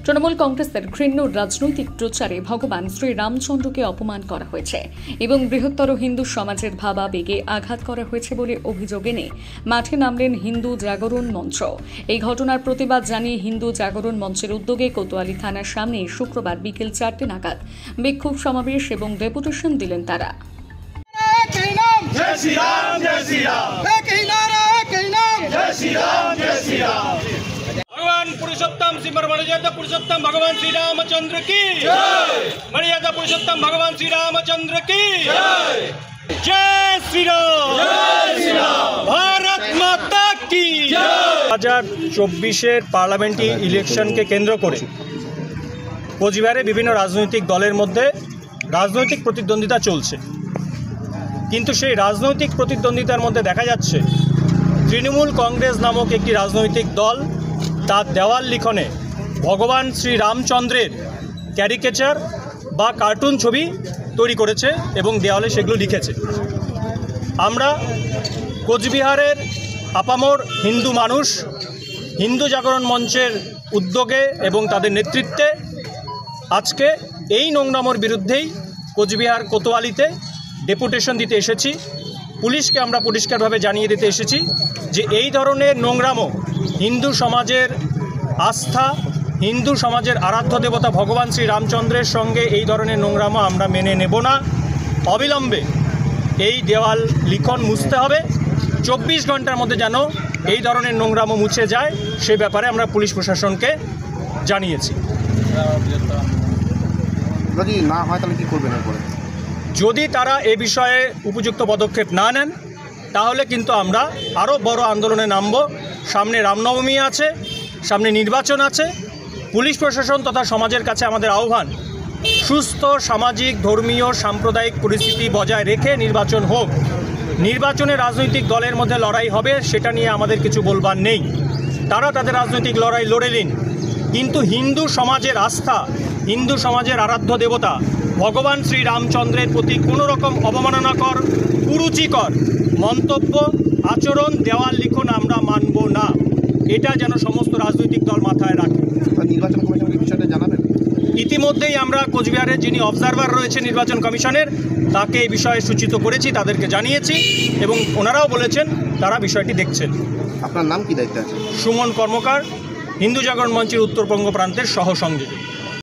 তৃণমূল কংগ্রেসের ঘৃণ্য রাজনৈতিক প্রচারে ভগবান শ্রী রামচন্দ্রকে অপমান করা হয়েছে এবং বৃহত্তর হিন্দু সমাজের ভাবাবেগে আঘাত করা হয়েছে বলে অভিযোগ এনে মাঠে নামলেন হিন্দু জাগরণ মঞ্চ। এই ঘটনার প্রতিবাদ জানিয়ে হিন্দু জাগরণ মঞ্চের উদ্যোগে কোতোয়ালি থানার সামনে শুক্রবার বিকেল 4টে নাগাদ বিক্ষোভ সমাবেশ এবং ডেপুটেশন দিলেন তারা। भगवान पुरुषोत्तम श्री मर्यादा पुरुषोत्तम भगवान श्री रामचंद्र की मर्यादा पुरुषोत्तम भगवान श्री रामचंद्र की जय श्री राम भारत माता की। 2024 পার্লামেন্টারি ইলেকশনকে কেন্দ্র করে কোচবিহারে বিভিন্ন রাজনৈতিক দলের মধ্যে রাজনৈতিক প্রতিদ্বন্দ্বিতা চলছে, কিন্তু সেই রাজনৈতিক প্রতিদ্বন্দ্বিতার মধ্যে দেখা যাচ্ছে তৃণমূল কংগ্রেস নামক একটি রাজনৈতিক দল তার দেওয়াল লিখনে ভগবান শ্রী রামচন্দ্রের ক্যারিকেচার বা কার্টুন ছবি তৈরি করেছে এবং দেওয়ালে সেগুলো লিখেছে। আমরা কোচবিহারের আপামর হিন্দু মানুষ হিন্দু জাগরণ মঞ্চের উদ্যোগে এবং তাদের নেতৃত্বে আজকে এই নোংরামোর বিরুদ্ধেই কোচবিহার কোতোয়ালিতে ডেপুটেশন দিতে এসেছি। পুলিশকে আমরা পরিষ্কারভাবে জানিয়ে দিতে এসেছি যে এই ধরনের নোংরামো হিন্দু সমাজের আস্থা, হিন্দু সমাজের আরাধ্য দেবতা ভগবান শ্রী রামচন্দ্রের সঙ্গে এই ধরনের নোংরামো আমরা মেনে নেব না। অবিলম্বে এই দেওয়াল লিখন মুছতে হবে। 24 ঘন্টার মধ্যে যেন এই ধরনের নোংরামো মুছে যায় সে ব্যাপারে আমরা পুলিশ প্রশাসনকে জানিয়েছি। যদি না হয় তাহলে কী করবেন? যদি তারা এ বিষয়ে উপযুক্ত পদক্ষেপ না নেন তাহলে কিন্তু আমরা আরও বড় আন্দোলনে নামব। সামনে রামনবমী আছে, সামনে নির্বাচন আছে। পুলিশ প্রশাসন তথা সমাজের কাছে আমাদের আহ্বান, সুস্থ সামাজিক ধর্মীয় সাম্প্রদায়িক পরিস্থিতি বজায় রেখে নির্বাচন হোক। নির্বাচনে রাজনৈতিক দলের মধ্যে লড়াই হবে, সেটা নিয়ে আমাদের কিছু বলবার নেই। তারা তাদের রাজনৈতিক লড়াই লড়ে নিন, কিন্তু হিন্দু সমাজের আস্থা, হিন্দু সমাজের আরাধ্য দেবতা ভগবান শ্রী রামচন্দ্রের প্রতি কোনো রকম অবমাননাকর, কুরুচিকর মন্তব্য, আচরণ, দেওয়াল লিখন আমরা মানব না। এটা যেন সমস্ত রাজনৈতিক দল মাথায় রাখে। নির্বাচন কমিশনকে বিষয়টা জানাবেন? ইতিমধ্যেই আমরা কোচবিহারের যিনি অবজারভার রয়েছে নির্বাচন কমিশনের তাকে এই বিষয়ে সূচিত করেছি, তাদেরকে জানিয়েছি এবং ওনারাও বলেছেন তারা বিষয়টি দেখছেন। আপনার নাম কি, দায়িত্ব আছে? সুমন কর্মকার, হিন্দু জাগরণ মঞ্চের উত্তরবঙ্গ প্রান্তের সহ সংযোজক।